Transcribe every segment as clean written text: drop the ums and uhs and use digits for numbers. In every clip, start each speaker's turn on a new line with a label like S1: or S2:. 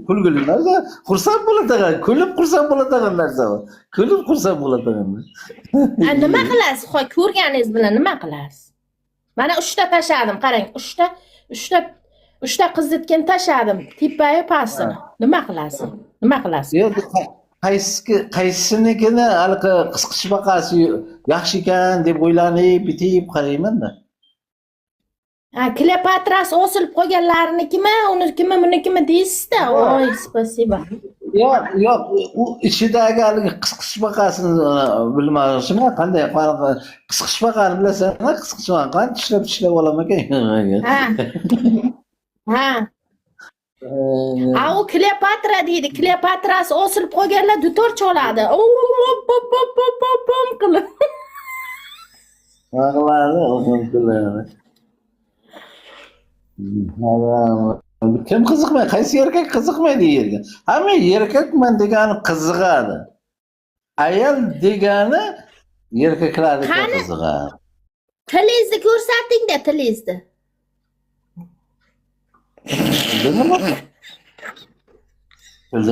S1: kulgulilarga xursand bo'ladigan, kulib xursand bo'ladigan narsa bu. Kulib xursand bo'ladigan.
S2: Nima qilasiz? Xo'y, ko'rganingiz bilan nima qilasiz? Mana 3 ta tashladim, qarang. 3 ta qizitgin tashladim, tepayi pastini. Nima qilasiz? Nima qilasiz?
S1: Yo'q, qaysinikini haligi qisqichbaqasi yaxshi ekan deb o'ylanib, bitib qarayman-da.
S2: Kleopatras osilib qolganlarnikimi, unikimi, bunikimi deysiz-da. Voy, spasiba.
S1: Yo'q, u ichidagi haligi qisqichbaqasini bilmoqchiman, qanday qisqichbaqani bilasan-a? Qisqichbaqani tishlab olaman ekan.
S2: Ha. U Kleopatra deydi. Kleopatras osilib qolganlar dutor choladi. Pom qilib.
S1: Qiladi. Kim qiziqmaydi? Qaysi erkak qiziqmaydi yerga? Hamma erkakman degani qiziqadi. Ayol degani erkaklarga qiziqadi.
S2: Tilingizni ko'rsating-da, tilingizni.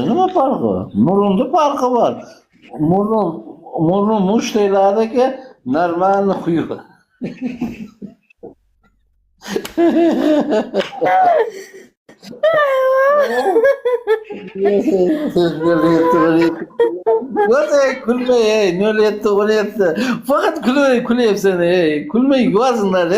S1: Nima farqi bor? Murunda farqi bor. Murni mushtaylarga normal xuyi bor. Kulmay, nölyapti, o'lyapti. Faqat kulyapsan, kulmay yuvasizlar,